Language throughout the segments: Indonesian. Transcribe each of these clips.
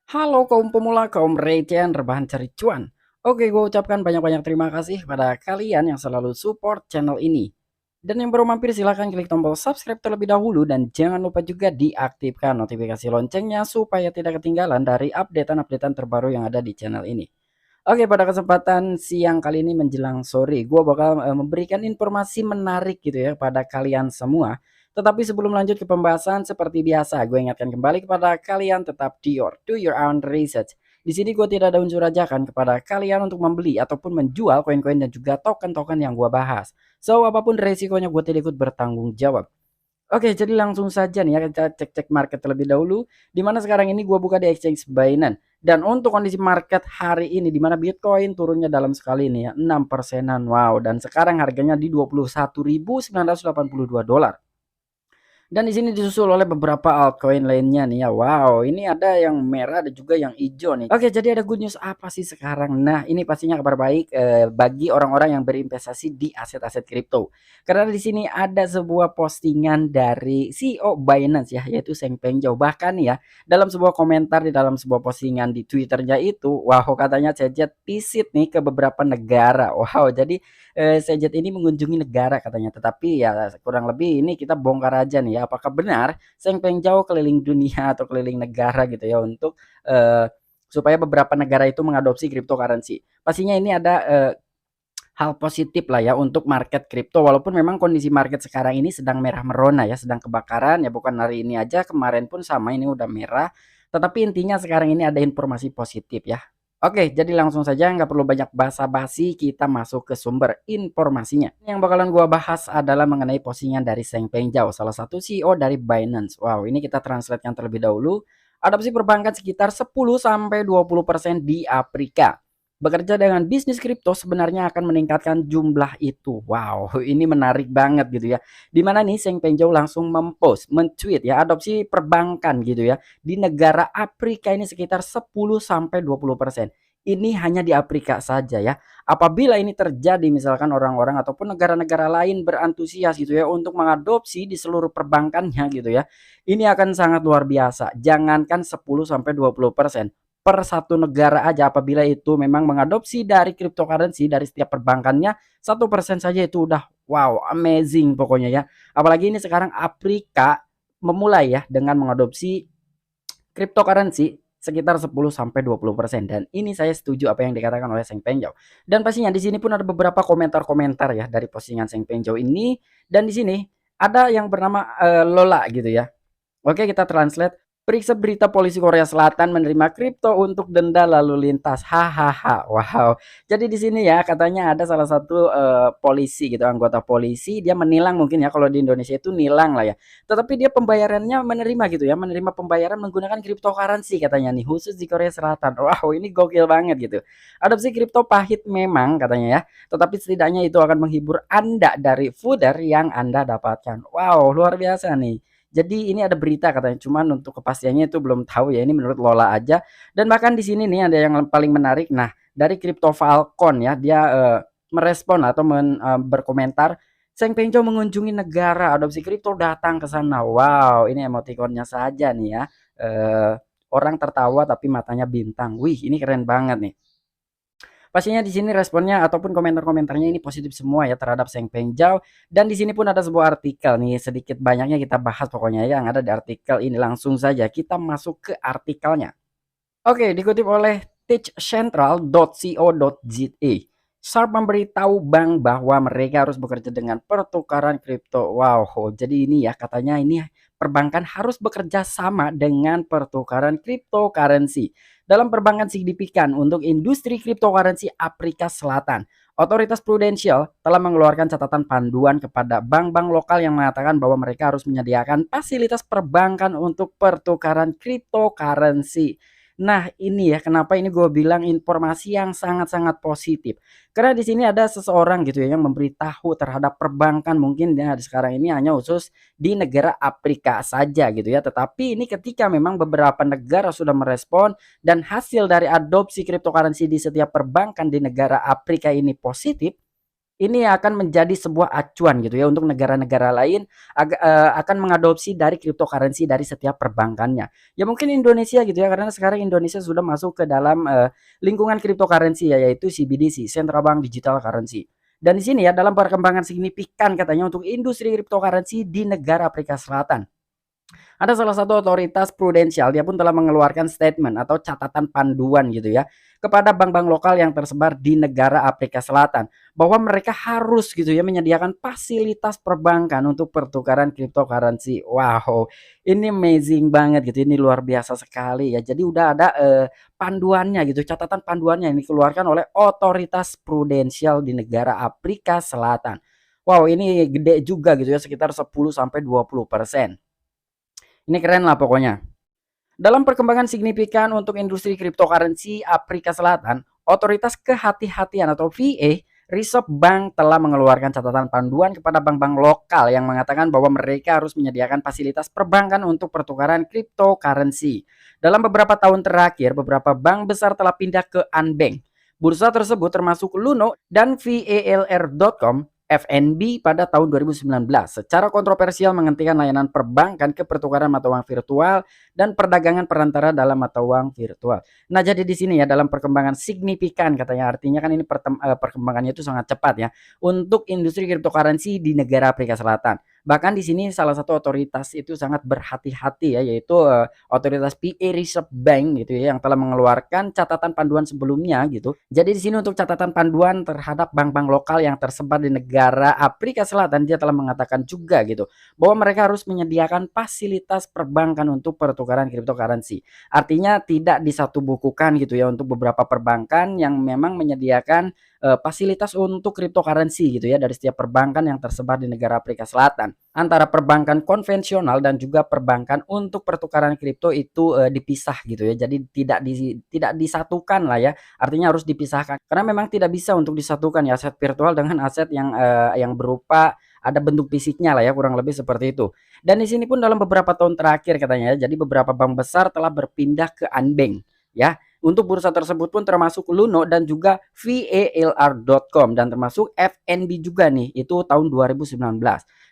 Halo kaum pemula, kaum recehan, rebahan cari cuan. Oke, gue ucapkan banyak-banyak terima kasih pada kalian yang selalu support channel ini. Dan yang baru mampir silahkan klik tombol subscribe terlebih dahulu dan jangan lupa juga diaktifkan notifikasi loncengnya supaya tidak ketinggalan dari updatean-updatean terbaru yang ada di channel ini. Oke, pada kesempatan siang kali ini menjelang sore, gue bakal memberikan informasi menarik gitu ya pada kalian semua. Tetapi sebelum lanjut ke pembahasan, seperti biasa, gue ingatkan kembali kepada kalian tetap do your own research. Di sini gue tidak ada unsur ajakan kepada kalian untuk membeli ataupun menjual koin-koin dan juga token-token yang gue bahas. So, apapun resikonya gue tidak ikut bertanggung jawab. Oke, jadi langsung saja nih ya kita cek-cek market terlebih dahulu. Di mana sekarang ini gua buka di exchange Binance. Dan untuk kondisi market hari ini di mana Bitcoin turunnya dalam sekali nih ya 6%-an. Wow, dan sekarang harganya di 21.982 dolar. Dan di sini disusul oleh beberapa altcoin lainnya nih ya. Wow, ini ada yang merah ada juga yang hijau nih. Oke, jadi ada good news apa sih sekarang? Nah, ini pastinya kabar baik bagi orang-orang yang berinvestasi di aset-aset kripto. Karena di sini ada sebuah postingan dari CEO Binance ya, yaitu Seng Pengjau. Bahkan ya, dalam sebuah komentar di dalam sebuah postingan di Twitternya itu, wow katanya CZ visit nih ke beberapa negara. Wow, jadi CZ ini mengunjungi negara katanya. Tetapi ya kurang lebih ini kita bongkar aja nih ya, apakah benar Seng Pengjau keliling dunia atau keliling negara gitu ya untuk supaya beberapa negara itu mengadopsi cryptocurrency. Pastinya ini ada hal positif lah ya untuk market kripto, walaupun memang kondisi market sekarang ini sedang merah merona ya, sedang kebakaran ya, bukan hari ini aja, kemarin pun sama ini udah merah. Tetapi intinya sekarang ini ada informasi positif ya. Oke, jadi langsung saja nggak perlu banyak basa-basi, kita masuk ke sumber informasinya. Yang bakalan gua bahas adalah mengenai postingan dari Seng Pengjau, salah satu CEO dari Binance. Wow, ini kita translatekan terlebih dahulu. Adopsi perbankan sekitar 10 sampai 20% di Afrika. Bekerja dengan bisnis kripto sebenarnya akan meningkatkan jumlah itu. Wow, ini menarik banget gitu ya. Di mana nih Seng Pengjau langsung mempost, men-tweet ya adopsi perbankan gitu ya. Di negara Afrika ini sekitar 10 sampai 20%. Ini hanya di Afrika saja ya. Apabila ini terjadi misalkan orang-orang ataupun negara-negara lain berantusias gitu ya untuk mengadopsi di seluruh perbankannya gitu ya. Ini akan sangat luar biasa. Jangankan 10 sampai 20%, per satu negara aja apabila itu memang mengadopsi dari cryptocurrency dari setiap perbankannya 1% saja itu udah wow amazing pokoknya ya. Apalagi ini sekarang Afrika memulai ya dengan mengadopsi cryptocurrency sekitar 10 sampai 20% dan ini saya setuju apa yang dikatakan oleh Seng Pengjau. Dan pastinya di sini pun ada beberapa komentar-komentar ya dari postingan Seng Pengjau ini dan di sini ada yang bernama Lola gitu ya. Oke, kita translate. Periksa berita polisi Korea Selatan menerima kripto untuk denda lalu lintas. Hahaha. Wow. Jadi di sini ya katanya ada salah satu polisi gitu, anggota polisi dia menilang mungkin ya kalau di Indonesia itu nilang lah ya. Tetapi dia pembayarannya menerima gitu ya, menerima pembayaran menggunakan cryptocurrency katanya nih, khusus di Korea Selatan. Wow, ini gokil banget gitu. Adopsi kripto pahit memang katanya ya, tetapi setidaknya itu akan menghibur Anda dari footer yang Anda dapatkan. Wow, luar biasa nih. Jadi ini ada berita katanya, cuman untuk kepastiannya itu belum tahu ya, ini menurut Lola aja. Dan bahkan di sini nih ada yang paling menarik. Nah, dari Crypto Falcon ya, dia merespon atau berkomentar, Seng Pengjau mengunjungi negara adopsi kripto datang ke sana. Wow, ini emotikonnya saja nih ya. Eh, orang tertawa tapi matanya bintang. Wih, ini keren banget nih. Pastinya di sini responnya ataupun komentar-komentarnya ini positif semua ya terhadap Seng Pengjau. Dan di sini pun ada sebuah artikel nih, sedikit banyaknya kita bahas pokoknya ya, yang ada di artikel ini. Langsung saja kita masuk ke artikelnya. Oke, dikutip oleh teachcentral.co.za. Sharp memberitahu bank bahwa mereka harus bekerja dengan pertukaran kripto. Wow, jadi ini ya katanya ini perbankan harus bekerja sama dengan pertukaran cryptocurrency dalam perbankan signifikan untuk industri cryptocurrency Afrika Selatan. Otoritas Prudential telah mengeluarkan catatan panduan kepada bank-bank lokal yang mengatakan bahwa mereka harus menyediakan fasilitas perbankan untuk pertukaran cryptocurrency. Nah, ini ya kenapa ini gue bilang informasi yang sangat-sangat positif. Karena di sini ada seseorang gitu ya yang memberitahu terhadap perbankan mungkin ya sekarang ini hanya khusus di negara Afrika saja gitu ya. Tetapi ini ketika memang beberapa negara sudah merespon dan hasil dari adopsi cryptocurrency di setiap perbankan di negara Afrika ini positif, ini akan menjadi sebuah acuan gitu ya untuk negara-negara lain akan mengadopsi dari cryptocurrency dari setiap perbankannya. Ya mungkin Indonesia gitu ya, karena sekarang Indonesia sudah masuk ke dalam lingkungan cryptocurrency ya, yaitu CBDC, Central Bank Digital Currency. Dan di sini ya dalam perkembangan signifikan katanya untuk industri cryptocurrency di negara Afrika Selatan. Ada salah satu otoritas prudensial, dia pun telah mengeluarkan statement atau catatan panduan gitu ya kepada bank-bank lokal yang tersebar di negara Afrika Selatan bahwa mereka harus gitu ya menyediakan fasilitas perbankan untuk pertukaran cryptocurrency. Wow, ini amazing banget gitu. Ini luar biasa sekali ya. Jadi udah ada panduannya gitu, catatan panduannya yang dikeluarkan oleh otoritas prudensial di negara Afrika Selatan. Wow, ini gede juga gitu ya, sekitar 10 sampai 20%. Ini keren lah pokoknya. Dalam perkembangan signifikan untuk industri cryptocurrency Afrika Selatan, otoritas kehati-hatian atau VA Reserve Bank telah mengeluarkan catatan panduan kepada bank-bank lokal yang mengatakan bahwa mereka harus menyediakan fasilitas perbankan untuk pertukaran cryptocurrency. Dalam beberapa tahun terakhir, beberapa bank besar telah pindah ke Unbank. Bursa tersebut termasuk Luno dan VALR.com FNB pada tahun 2019 secara kontroversial menghentikan layanan perbankan ke pertukaran mata uang virtual dan perdagangan perantara dalam mata uang virtual. Nah, jadi di sini ya dalam perkembangan signifikan katanya, artinya kan ini perkembangannya itu sangat cepat ya untuk industri cryptocurrency di negara Afrika Selatan. Bahkan di sini salah satu otoritas itu sangat berhati-hati ya, yaitu otoritas PA Reserve Bank gitu ya yang telah mengeluarkan catatan panduan sebelumnya gitu. Jadi di sini untuk catatan panduan terhadap bank-bank lokal yang tersebar di negara Afrika Selatan, dia telah mengatakan juga gitu bahwa mereka harus menyediakan fasilitas perbankan untuk pertukaran cryptocurrency. Artinya tidak disatu bukukan gitu ya untuk beberapa perbankan yang memang menyediakan fasilitas untuk cryptocurrency gitu ya dari setiap perbankan yang tersebar di negara Afrika Selatan. Antara perbankan konvensional dan juga perbankan untuk pertukaran kripto itu dipisah gitu ya. Jadi tidak disatukan lah ya. Artinya harus dipisahkan karena memang tidak bisa untuk disatukan ya aset virtual dengan aset yang berupa ada bentuk fisiknya lah ya, kurang lebih seperti itu. Dan di sini pun dalam beberapa tahun terakhir katanya ya, jadi beberapa bank besar telah berpindah ke Unbank ya. Untuk bursa tersebut pun termasuk Luno dan juga VALR.com dan termasuk FNB juga nih, itu tahun 2019.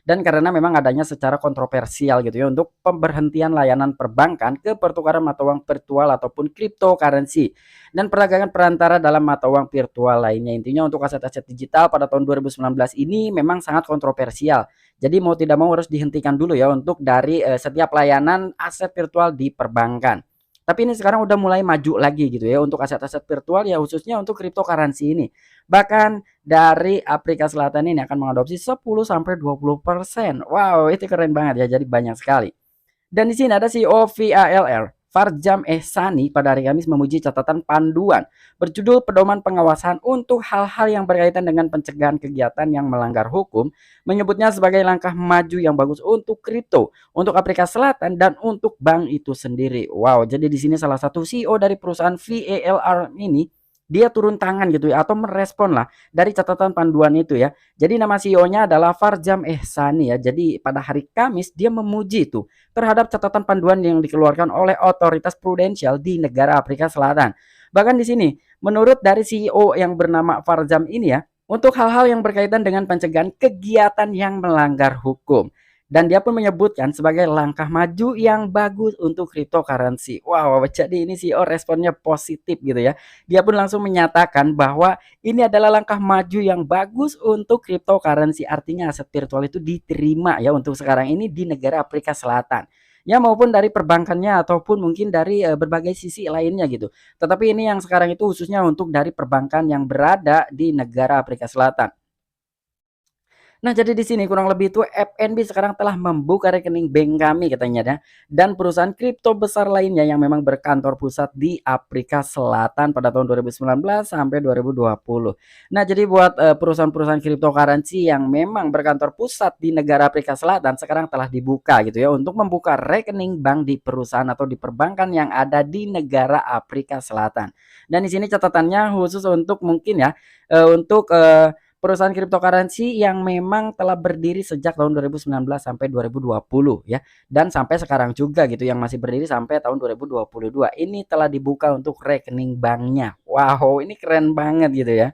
Dan karena memang adanya secara kontroversial gitu ya untuk pemberhentian layanan perbankan ke pertukaran mata uang virtual ataupun cryptocurrency dan perdagangan perantara dalam mata uang virtual lainnya. Intinya untuk aset-aset digital pada tahun 2019 ini memang sangat kontroversial. Jadi mau tidak mau harus dihentikan dulu ya untuk dari setiap layanan aset virtual di perbankan. Tapi ini sekarang udah mulai maju lagi gitu ya untuk aset-aset virtual ya, khususnya untuk cryptocurrency ini. Bahkan dari Afrika Selatan ini akan mengadopsi 10 sampai 20%. Wow, itu keren banget ya. Jadi banyak sekali. Dan di sini ada CEO VALR, Farjam Ehsani pada hari Kamis memuji catatan panduan berjudul Pedoman Pengawasan untuk hal-hal yang berkaitan dengan pencegahan kegiatan yang melanggar hukum, menyebutnya sebagai langkah maju yang bagus untuk kripto, untuk Afrika Selatan dan untuk bank itu sendiri. Wow, jadi di sini salah satu CEO dari perusahaan VALR ini dia turun tangan gitu ya atau merespon lah dari catatan panduan itu ya. Jadi nama CEO-nya adalah Farjam Ehsani ya. Jadi pada hari Kamis dia memuji itu terhadap catatan panduan yang dikeluarkan oleh otoritas prudensial di negara Afrika Selatan. Bahkan di sini, menurut dari CEO yang bernama Farzam ini ya, untuk hal-hal yang berkaitan dengan pencegahan kegiatan yang melanggar hukum. Dan dia pun menyebutkan sebagai langkah maju yang bagus untuk cryptocurrency. Wow, jadi ini CEO responnya positif gitu ya. Dia pun langsung menyatakan bahwa ini adalah langkah maju yang bagus untuk cryptocurrency. Artinya aset virtual itu diterima ya untuk sekarang ini di negara Afrika Selatan. Ya maupun dari perbankannya ataupun mungkin dari berbagai sisi lainnya gitu. Tetapi ini yang sekarang itu khususnya untuk dari perbankan yang berada di negara Afrika Selatan. Nah, jadi di sini kurang lebih itu FNB sekarang telah membuka rekening bank kami katanya ya. Dan perusahaan kripto besar lainnya yang memang berkantor pusat di Afrika Selatan pada tahun 2019 sampai 2020. Nah, jadi buat perusahaan-perusahaan cryptocurrency yang memang berkantor pusat di negara Afrika Selatan sekarang telah dibuka gitu ya untuk membuka rekening bank di perusahaan atau di perbankan yang ada di negara Afrika Selatan. Dan di sini catatannya khusus untuk mungkin ya untuk perusahaan cryptocurrency yang memang telah berdiri sejak tahun 2019 sampai 2020 ya. Dan sampai sekarang juga gitu yang masih berdiri sampai tahun 2022. Ini telah dibuka untuk rekening banknya. Wow, ini keren banget gitu ya.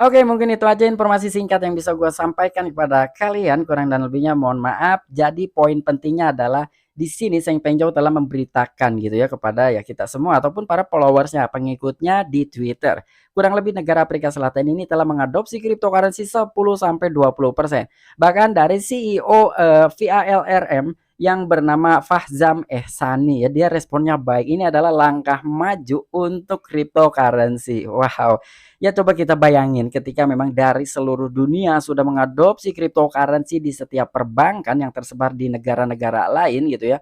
Oke, mungkin itu aja informasi singkat yang bisa gue sampaikan kepada kalian. Kurang dan lebihnya mohon maaf. Jadi poin pentingnya adalah di sini Seng Penjau telah memberitakan gitu ya kepada ya kita semua ataupun para followersnya, pengikutnya di Twitter. Kurang lebih negara Afrika Selatan ini telah mengadopsi cryptocurrency 10 sampai 20%. Bahkan dari CEO VALRM yang bernama Fahzam Ehsani ya, dia responnya baik. Ini adalah langkah maju untuk cryptocurrency. Wow. Ya coba kita bayangin ketika memang dari seluruh dunia sudah mengadopsi cryptocurrency di setiap perbankan yang tersebar di negara-negara lain gitu ya.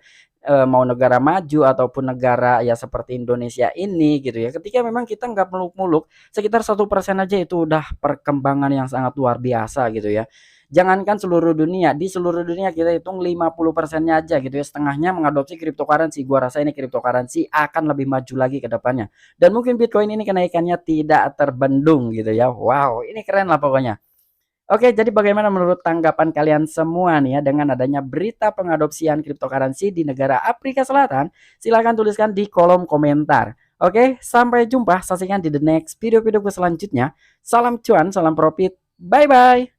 Mau negara maju ataupun negara ya seperti Indonesia ini gitu ya. Ketika memang kita nggak muluk-muluk, sekitar 1% aja itu udah perkembangan yang sangat luar biasa gitu ya. Jangankan seluruh dunia, di seluruh dunia kita hitung 50%-nya aja gitu ya. Setengahnya mengadopsi cryptocurrency. Gua rasa ini cryptocurrency akan lebih maju lagi ke depannya. Dan mungkin Bitcoin ini kenaikannya tidak terbendung gitu ya. Wow, ini keren lah pokoknya. Oke, jadi bagaimana menurut tanggapan kalian semua nih ya dengan adanya berita pengadopsian cryptocurrency di negara Afrika Selatan? Silahkan tuliskan di kolom komentar. Oke, sampai jumpa. Saksikan di the next video-videoku selanjutnya. Salam cuan, salam profit. Bye-bye.